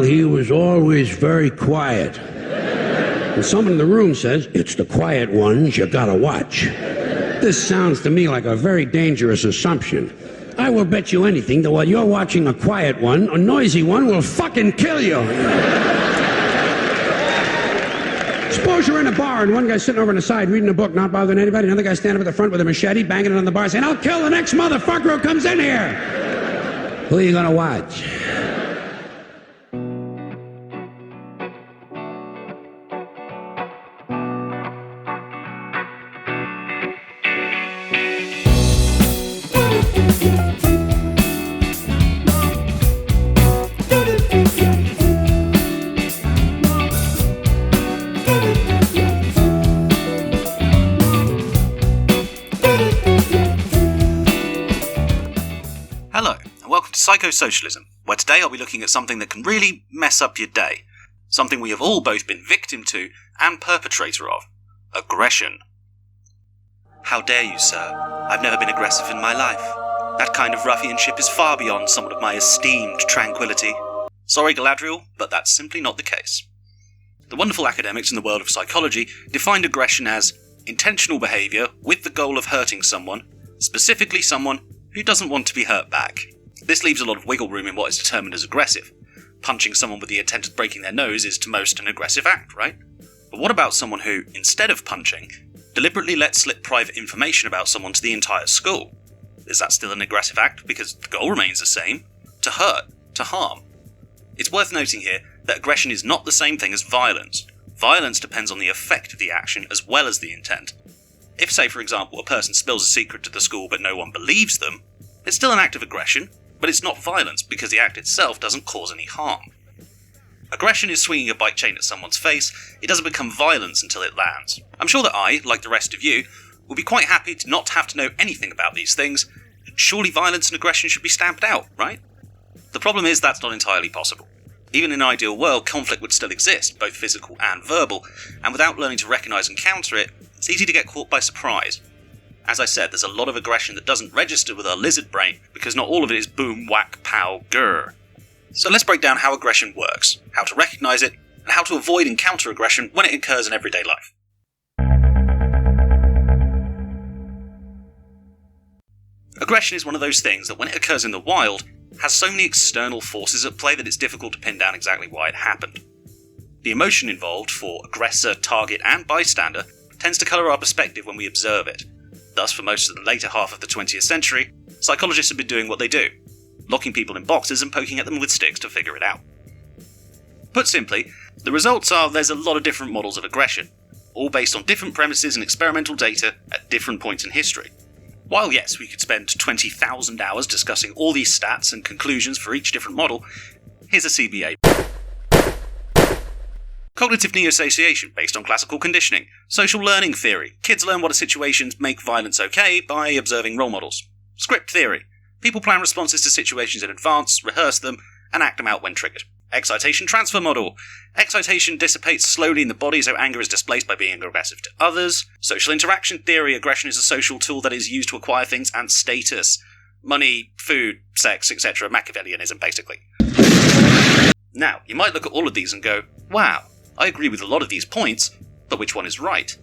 He was always very quiet. And someone in the room says, "It's the quiet ones you gotta watch." This sounds to me like a very dangerous assumption. I will bet you anything that while you're watching a quiet one, a noisy one will fucking kill you. Suppose you're in a bar and one guy's sitting over on the side reading a book, not bothering anybody, another guy standing up at the front with a machete, banging it on the bar, saying, "I'll kill the next motherfucker who comes in here." Who are you gonna watch? Hello, and welcome to PsychoSocialism, where today I'll be looking at something that can really mess up your day. Something we have all both been victim to and perpetrator of. Aggression. How dare you, sir? I've never been aggressive in my life. That kind of ruffianship is far beyond somewhat of my esteemed tranquility. Sorry, Galadriel, but that's simply not the case. The wonderful academics in the world of psychology defined aggression as intentional behaviour with the goal of hurting someone, specifically someone who doesn't want to be hurt back. This leaves a lot of wiggle room in what is determined as aggressive. Punching someone with the intent of breaking their nose is to most an aggressive act, right? But what about someone who, instead of punching, deliberately lets slip private information about someone to the entire school? Is that still an aggressive act because the goal remains the same? To hurt, to harm. It's worth noting here that aggression is not the same thing as violence. Violence depends on the effect of the action as well as the intent. If, say, for example, a person spills a secret to the school but no one believes them, it's still an act of aggression, but it's not violence because the act itself doesn't cause any harm. Aggression is swinging a bike chain at someone's face. It doesn't become violence until it lands. I'm sure that I, like the rest of you, will be quite happy to not have to know anything about these things. Surely violence and aggression should be stamped out, right? The problem is that's not entirely possible. Even in an ideal world, conflict would still exist, both physical and verbal, and without learning to recognise and counter it, it's easy to get caught by surprise. As I said, there's a lot of aggression that doesn't register with our lizard brain, because not all of it is boom, whack, pow, grr. So let's break down how aggression works, how to recognise it, and how to avoid and counter aggression when it occurs in everyday life. Aggression is one of those things that when it occurs in the wild, has so many external forces at play that it's difficult to pin down exactly why it happened. The emotion involved for aggressor, target, and bystander tends to colour our perspective when we observe it. Thus, for most of the later half of the 20th century, psychologists have been doing what they do, locking people in boxes and poking at them with sticks to figure it out. Put simply, the results are there's a lot of different models of aggression, all based on different premises and experimental data at different points in history. While yes, we could spend 20,000 hours discussing all these stats and conclusions for each different model, here's a CBA. Cognitive neosociation, based on classical conditioning. Social learning theory. Kids learn what situations make violence okay by observing role models. Script theory. People plan responses to situations in advance, rehearse them, and act them out when triggered. Excitation Transfer model. Excitation dissipates slowly in the body, so anger is displaced by being aggressive to others. Social interaction theory. Aggression is a social tool that is used to acquire things and status. Money, food, sex, etc. Machiavellianism, basically. Now, you might look at all of these and go, wow, I agree with a lot of these points, but which one is right?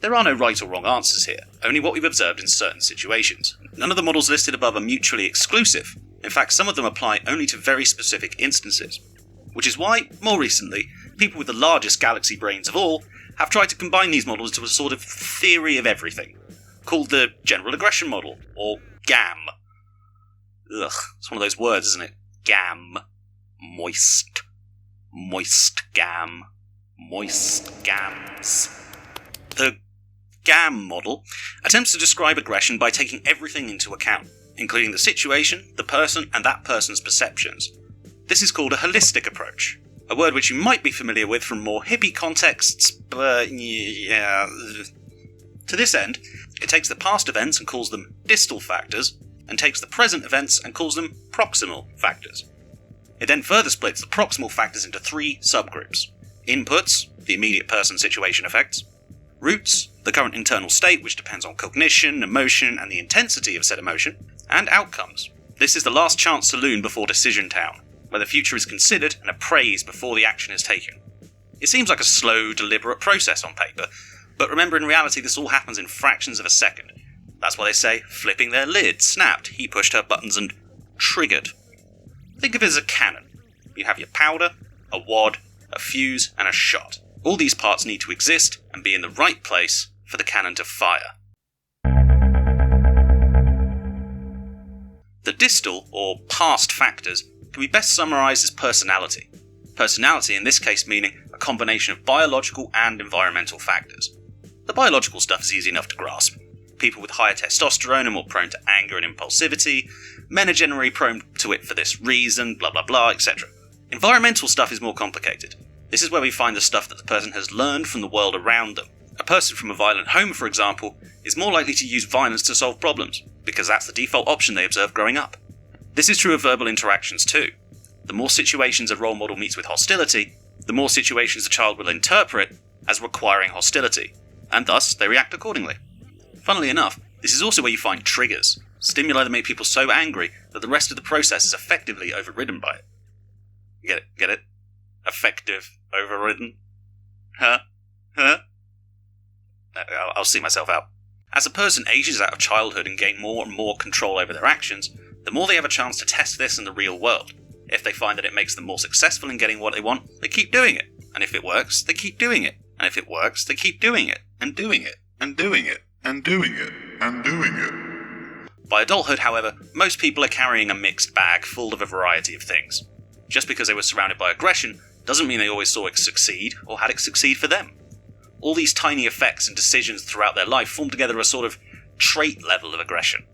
There are no right or wrong answers here, only what we've observed in certain situations. None of the models listed above are mutually exclusive. In fact, some of them apply only to very specific instances. Which is why, more recently, people with the largest galaxy brains of all have tried to combine these models into a sort of theory of everything, called the General Aggression Model, or GAM. Ugh, it's one of those words, isn't it? GAM. Moist GAM. Moist GAMs. The GAM model attempts to describe aggression by taking everything into account, including the situation, the person, and that person's perceptions. This is called a holistic approach, a word which you might be familiar with from more hippie contexts, but yeah. To this end, it takes the past events and calls them distal factors, and takes the present events and calls them proximal factors. It then further splits the proximal factors into three subgroups. Inputs, the immediate person situation effects. Roots, the current internal state which depends on cognition, emotion, and the intensity of said emotion. And outcomes. This is the last chance saloon before Decision Town. where the future is considered and appraised before the action is taken. It seems like a slow, deliberate process on paper, but remember, in reality this all happens in fractions of a second. That's why they say, flipping their lid, snapped, he pushed her buttons and triggered. Think of it as a cannon. You have your powder, a wad, a fuse, and a shot. All these parts need to exist and be in the right place for the cannon to fire. The distal, or past factors, can be best summarised as personality. Personality in this case meaning a combination of biological and environmental factors. The biological stuff is easy enough to grasp. People with higher testosterone are more prone to anger and impulsivity, men are generally prone to it for this reason, blah blah blah, etc. Environmental stuff is more complicated. This is where we find the stuff that the person has learned from the world around them. A person from a violent home, for example, is more likely to use violence to solve problems, because that's the default option they observed growing up. This is true of verbal interactions too. The more situations a role model meets with hostility, the more situations a child will interpret as requiring hostility, and thus they react accordingly. Funnily enough, this is also where you find triggers, stimuli that make people so angry that the rest of the process is effectively overridden by it. Get it? Get it? Effective, overridden? Huh? I'll see myself out. As a person ages out of childhood and gain more and more control over their actions, the more they have a chance to test this in the real world. If they find that it makes them more successful in getting what they want, they keep doing it. And if it works, they keep doing it. And if it works, they keep doing it, and doing it, and doing it, and doing it, and doing it. By adulthood, however, most people are carrying a mixed bag full of a variety of things. Just because they were surrounded by aggression doesn't mean they always saw it succeed, or had it succeed for them. All these tiny effects and decisions throughout their life form together a sort of trait level of aggression.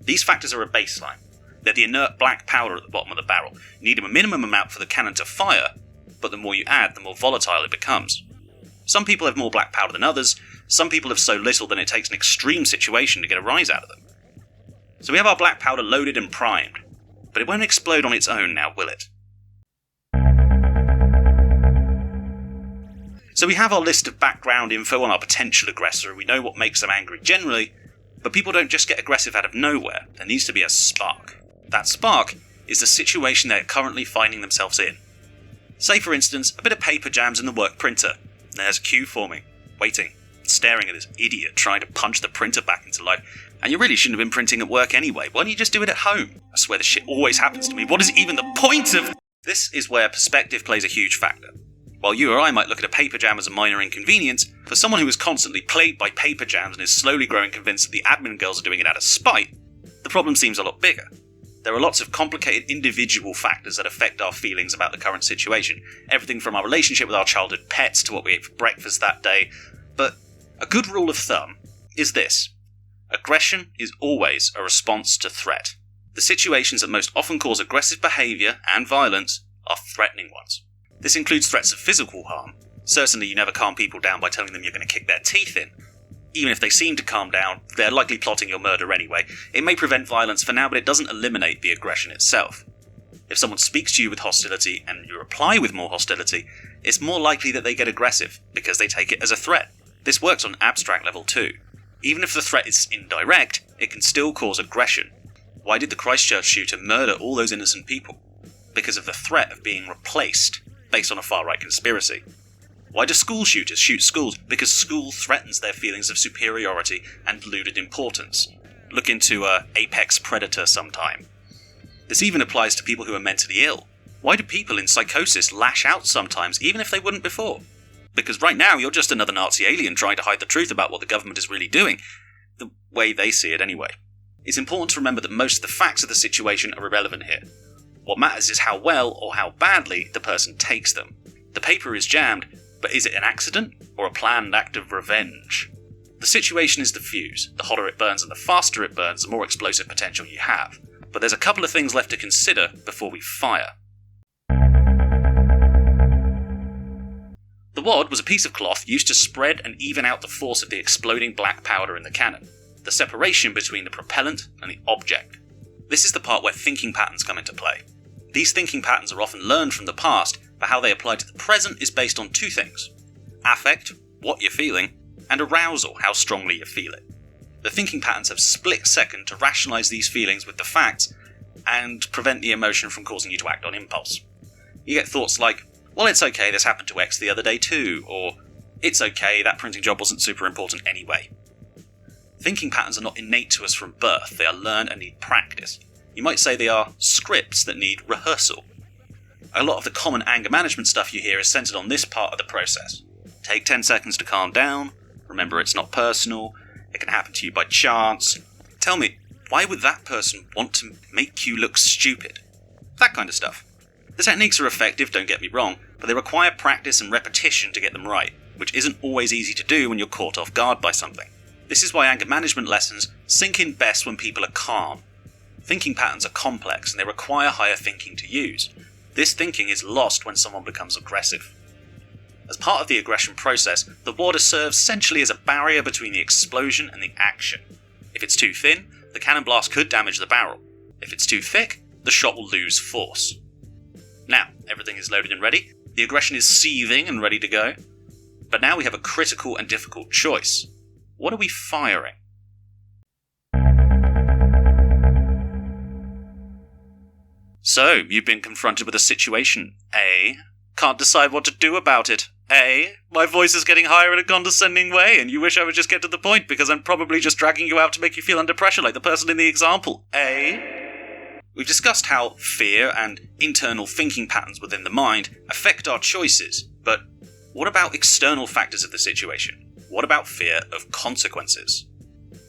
These factors are a baseline. They're the inert black powder at the bottom of the barrel. You need a minimum amount for the cannon to fire, but the more you add, the more volatile it becomes. Some people have more black powder than others, some people have so little that it takes an extreme situation to get a rise out of them. So we have our black powder loaded and primed, but it won't explode on its own now, will it? So we have our list of background info on our potential aggressor, and we know what makes them angry generally, but people don't just get aggressive out of nowhere. There needs to be a spark. That spark is the situation they're currently finding themselves in. Say, for instance, a bit of paper jams in the work printer. There's a queue forming, waiting, staring at this idiot trying to punch the printer back into life. And you really shouldn't have been printing at work anyway. Why don't you just do it at home? I swear this shit always happens to me. What is even the point of... This is where perspective plays a huge factor. While you or I might look at a paper jam as a minor inconvenience, for someone who is constantly plagued by paper jams and is slowly growing convinced that the admin girls are doing it out of spite, the problem seems a lot bigger. There are lots of complicated individual factors that affect our feelings about the current situation. Everything from our relationship with our childhood pets to what we ate for breakfast that day. But a good rule of thumb is this. Aggression is always a response to threat. The situations that most often cause aggressive behaviour and violence are threatening ones. This includes threats of physical harm. Certainly you never calm people down by telling them you're going to kick their teeth in. Even if they seem to calm down, they're likely plotting your murder anyway. It may prevent violence for now, but it doesn't eliminate the aggression itself. If someone speaks to you with hostility and you reply with more hostility, it's more likely that they get aggressive, because they take it as a threat. This works on an abstract level too. Even if the threat is indirect, it can still cause aggression. Why did the Christchurch shooter murder all those innocent people? Because of the threat of being replaced, based on a far-right conspiracy. Why do school shooters shoot schools? Because school threatens their feelings of superiority and deluded importance. Look into Apex Predator sometime. This even applies to people who are mentally ill. Why do people in psychosis lash out sometimes, even if they wouldn't before? Because right now you're just another Nazi alien trying to hide the truth about what the government is really doing. The way they see it anyway. It's important to remember that most of the facts of the situation are irrelevant here. What matters is how well or how badly the person takes them. The paper is jammed, but is it an accident or a planned act of revenge? The situation is the fuse. The hotter it burns and the faster it burns, the more explosive potential you have. But there's a couple of things left to consider before we fire. The wad was a piece of cloth used to spread and even out the force of the exploding black powder in the cannon. The separation between the propellant and the object. This is the part where thinking patterns come into play. These thinking patterns are often learned from the past, but how they apply to the present is based on two things. Affect, what you're feeling, and arousal, how strongly you feel it. The thinking patterns have split second to rationalise these feelings with the facts, and prevent the emotion from causing you to act on impulse. You get thoughts like, well, it's okay, this happened to X the other day too, or it's okay, that printing job wasn't super important anyway. Thinking patterns are not innate to us from birth, they are learned and need practice. You might say they are scripts that need rehearsal. A lot of the common anger management stuff you hear is centered on this part of the process. Take 10 seconds to calm down, remember it's not personal, it can happen to you by chance. Tell me, why would that person want to make you look stupid? That kind of stuff. The techniques are effective, don't get me wrong, but they require practice and repetition to get them right, which isn't always easy to do when you're caught off guard by something. This is why anger management lessons sink in best when people are calm. Thinking patterns are complex and they require higher thinking to use. This thinking is lost when someone becomes aggressive. As part of the aggression process, the water serves essentially as a barrier between the explosion and the action. If it's too thin, the cannon blast could damage the barrel. If it's too thick, the shot will lose force. Now, everything is loaded and ready, the aggression is seething and ready to go, but now we have a critical and difficult choice. What are we firing? So, you've been confronted with a situation. A. Can't decide what to do about it. A. My voice is getting higher in a condescending way, and you wish I would just get to the point because I'm probably just dragging you out to make you feel under pressure like the person in the example. A. We've discussed how fear and internal thinking patterns within the mind affect our choices, but what about external factors of the situation? What about fear of consequences?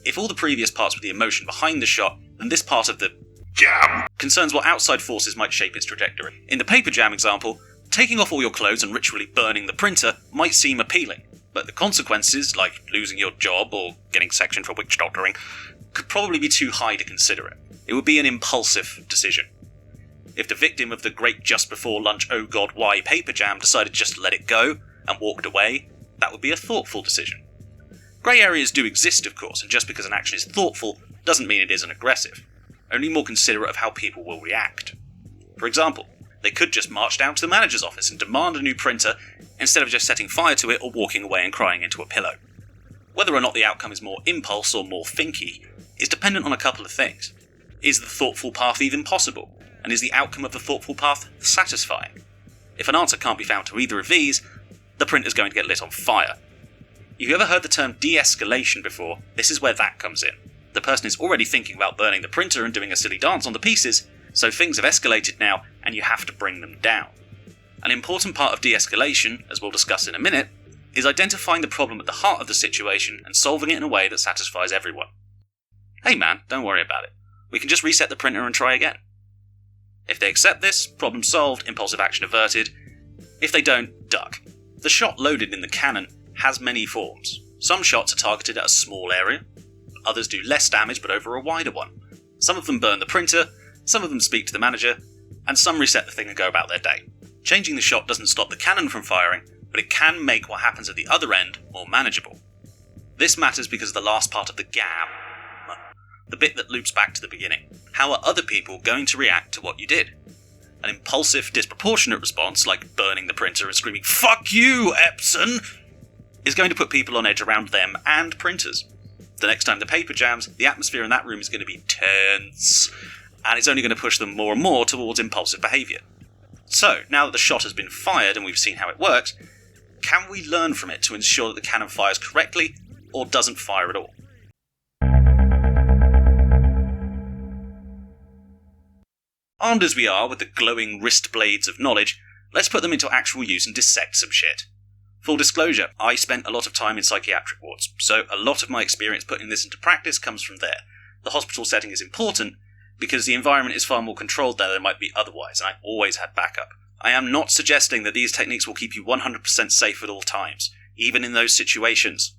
If all the previous parts were the emotion behind the shot, then this part of the jam concerns what outside forces might shape its trajectory. In the paper jam example, taking off all your clothes and ritually burning the printer might seem appealing, but the consequences, like losing your job or getting sectioned for witch doctoring, could probably be too high to consider it. It would be an impulsive decision. If the victim of the great just before lunch oh god why paper jam decided just to let it go and walked away, that would be a thoughtful decision. Grey areas do exist, of course, and just because an action is thoughtful doesn't mean it isn't aggressive, only more considerate of how people will react. For example, they could just march down to the manager's office and demand a new printer instead of just setting fire to it or walking away and crying into a pillow. Whether or not the outcome is more impulse or more thinky is dependent on a couple of things. Is the thoughtful path even possible? And is the outcome of the thoughtful path satisfying? If an answer can't be found to either of these, the printer's going to get lit on fire. If you ever heard the term de-escalation before, this is where that comes in. The person is already thinking about burning the printer and doing a silly dance on the pieces, so things have escalated now and you have to bring them down. An important part of de-escalation, as we'll discuss in a minute, is identifying the problem at the heart of the situation and solving it in a way that satisfies everyone. Hey man, don't worry about it. We can just reset the printer and try again. If they accept this, problem solved, impulsive action averted. If they don't, duck. The shot loaded in the cannon has many forms. Some shots are targeted at a small area, others do less damage but over a wider one. Some of them burn the printer, some of them speak to the manager, and some reset the thing and go about their day. Changing the shot doesn't stop the cannon from firing, but it can make what happens at the other end more manageable. This matters because of the last part of the gam, the bit that loops back to the beginning. How are other people going to react to what you did? An impulsive, disproportionate response, like burning the printer and screaming, "Fuck you, Epson!" is going to put people on edge around them and printers. The next time the paper jams, the atmosphere in that room is going to be tense, and it's only going to push them more and more towards impulsive behaviour. So, now that the shot has been fired and we've seen how it works, can we learn from it to ensure that the cannon fires correctly, or doesn't fire at all? Armed as we are with the glowing wrist blades of knowledge, let's put them into actual use and dissect some shit. Full disclosure, I spent a lot of time in psychiatric wards, so a lot of my experience putting this into practice comes from there. The hospital setting is important because the environment is far more controlled there than it might be otherwise, and I always had backup. I am not suggesting that these techniques will keep you 100% safe at all times, even in those situations.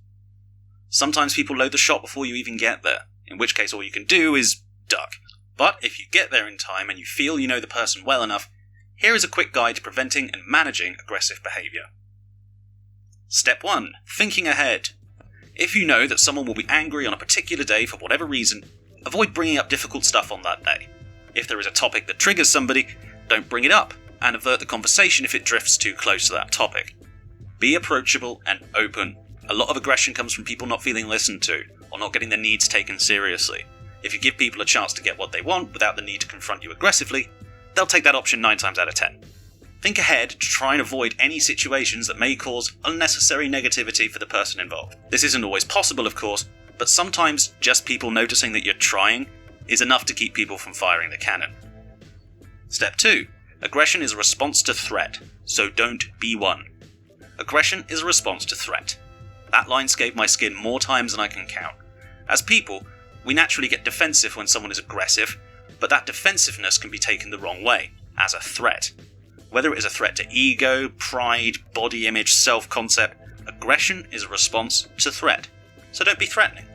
Sometimes people load the shot before you even get there, in which case all you can do is duck. But if you get there in time and you feel you know the person well enough, here is a quick guide to preventing and managing aggressive behaviour. Step 1. Thinking ahead. If you know that someone will be angry on a particular day for whatever reason, avoid bringing up difficult stuff on that day. If there is a topic that triggers somebody, don't bring it up, and avert the conversation if it drifts too close to that topic. Be approachable and open. A lot of aggression comes from people not feeling listened to, or not getting their needs taken seriously. If you give people a chance to get what they want without the need to confront you aggressively, they'll take that option 9 times out of 10. Think ahead to try and avoid any situations that may cause unnecessary negativity for the person involved. This isn't always possible, of course, but sometimes just people noticing that you're trying is enough to keep people from firing the cannon. Step 2. Aggression is a response to threat, so don't be one. Aggression is a response to threat. That line scaved my skin more times than I can count. As people, we naturally get defensive when someone is aggressive, but that defensiveness can be taken the wrong way, as a threat. Whether it is a threat to ego, pride, body image, self-concept, aggression is a response to threat. So don't be threatening.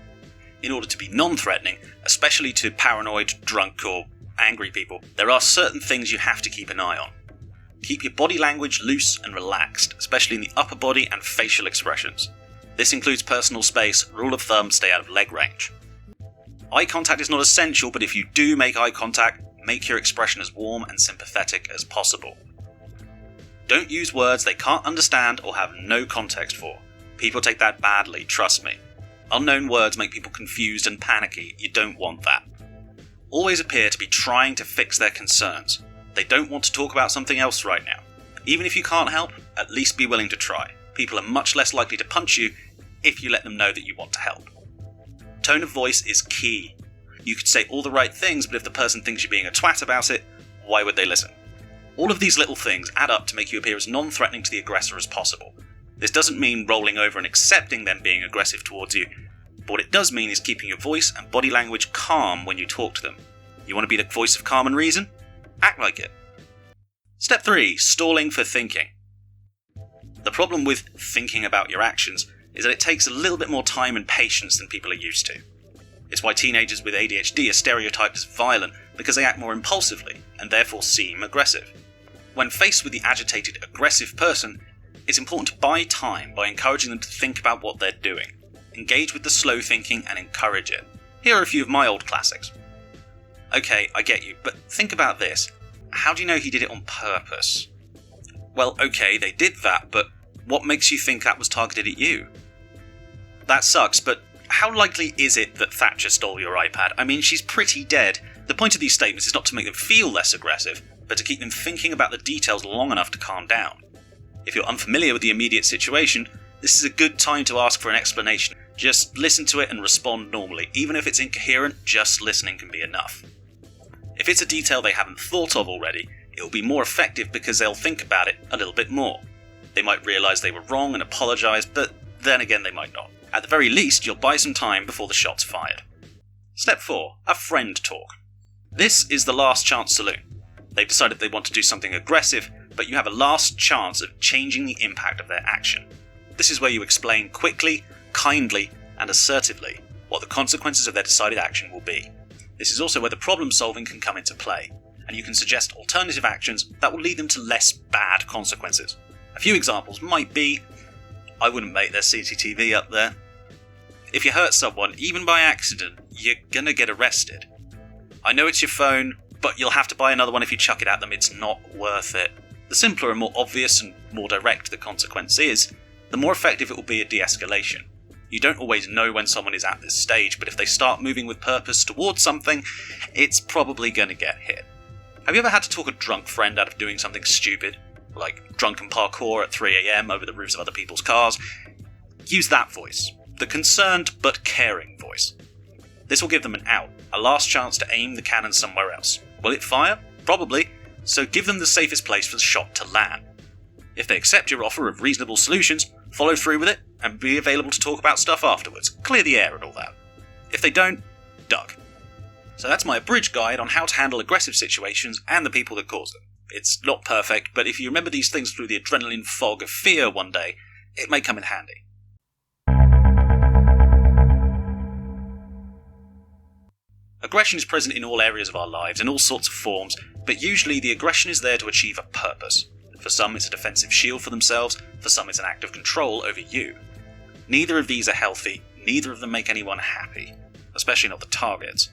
In order to be non-threatening, especially to paranoid, drunk, or angry people, there are certain things you have to keep an eye on. Keep your body language loose and relaxed, especially in the upper body and facial expressions. This includes personal space, rule of thumb, stay out of leg range. Eye contact is not essential, but if you do make eye contact, make your expression as warm and sympathetic as possible. Don't use words they can't understand or have no context for. People take that badly, trust me. Unknown words make people confused and panicky. You don't want that. Always appear to be trying to fix their concerns. They don't want to talk about something else right now. Even if you can't help, at least be willing to try. People are much less likely to punch you if you let them know that you want to help. Tone of voice is key. You could say all the right things, but if the person thinks you're being a twat about it, why would they listen? All of these little things add up to make you appear as non-threatening to the aggressor as possible. This doesn't mean rolling over and accepting them being aggressive towards you, but what it does mean is keeping your voice and body language calm when you talk to them. You want to be the voice of calm and reason? Act like it. Step 3. Stalling for thinking. The problem with thinking about your actions is that it takes a little bit more time and patience than people are used to. It's why teenagers with ADHD are stereotyped as violent, because they act more impulsively and therefore seem aggressive. When faced with the agitated, aggressive person, it's important to buy time by encouraging them to think about what they're doing. Engage with the slow thinking and encourage it. Here are a few of my old classics. Okay, I get you, but think about this. How do you know he did it on purpose? Well, okay, they did that, but what makes you think that was targeted at you? That sucks, but how likely is it that Thatcher stole your iPad? I mean, she's pretty dead. The point of these statements is not to make them feel less aggressive, but to keep them thinking about the details long enough to calm down. If you're unfamiliar with the immediate situation, this is a good time to ask for an explanation. Just listen to it and respond normally. Even if it's incoherent, just listening can be enough. If it's a detail they haven't thought of already, it will be more effective because they'll think about it a little bit more. They might realise they were wrong and apologise, but then again they might not. At the very least, you'll buy some time before the shot's fired. Step 4. A friend talk. This is the last chance saloon. They've decided they want to do something aggressive, but you have a last chance of changing the impact of their action. This is where you explain quickly, kindly, and assertively what the consequences of their decided action will be. This is also where the problem solving can come into play, and you can suggest alternative actions that will lead them to less bad consequences. A few examples might be, I wouldn't make their CCTV up there. If you hurt someone, even by accident, you're gonna get arrested. I know it's your phone, but you'll have to buy another one if you chuck it at them. It's not worth it. The simpler and more obvious and more direct the consequence is, the more effective it will be at de-escalation. You don't always know when someone is at this stage, but if they start moving with purpose towards something, it's probably going to get hit. Have you ever had to talk a drunk friend out of doing something stupid? Like drunken parkour at 3 a.m. over the roofs of other people's cars? Use that voice. The concerned but caring voice. This will give them an out, a last chance to aim the cannon somewhere else. Will it fire? Probably, so give them the safest place for the shot to land. If they accept your offer of reasonable solutions, follow through with it, and be available to talk about stuff afterwards. Clear the air and all that. If they don't, duck. So that's my abridged guide on how to handle aggressive situations and the people that cause them. It's not perfect, but if you remember these things through the adrenaline fog of fear one day, it may come in handy. Aggression is present in all areas of our lives, in all sorts of forms, but usually the aggression is there to achieve a purpose. For some it's a defensive shield for themselves, for some it's an act of control over you. Neither of these are healthy, neither of them make anyone happy, especially not the targets.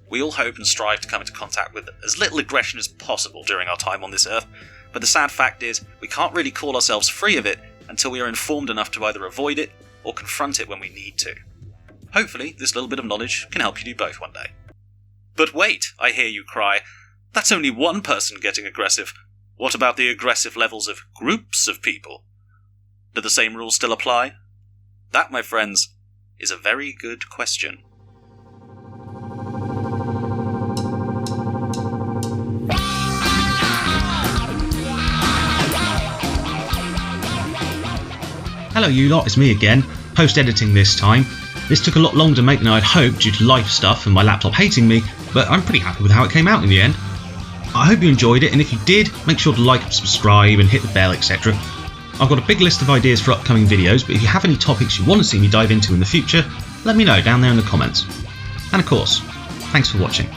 We all hope and strive to come into contact with as little aggression as possible during our time on this earth, but the sad fact is we can't really call ourselves free of it until we are informed enough to either avoid it or confront it when we need to. Hopefully this little bit of knowledge can help you do both one day. But wait, I hear you cry. That's only one person getting aggressive. What about the aggressive levels of groups of people? Do the same rules still apply? That, my friends, is a very good question. Hello you lot, it's me again, post-editing this time. This took a lot longer to make than I'd hoped due to life stuff and my laptop hating me, but I'm pretty happy with how it came out in the end. I hope you enjoyed it, and if you did, make sure to like and subscribe and hit the bell, etc. I've got a big list of ideas for upcoming videos, but if you have any topics you want to see me dive into in the future, let me know down there in the comments. And of course, thanks for watching.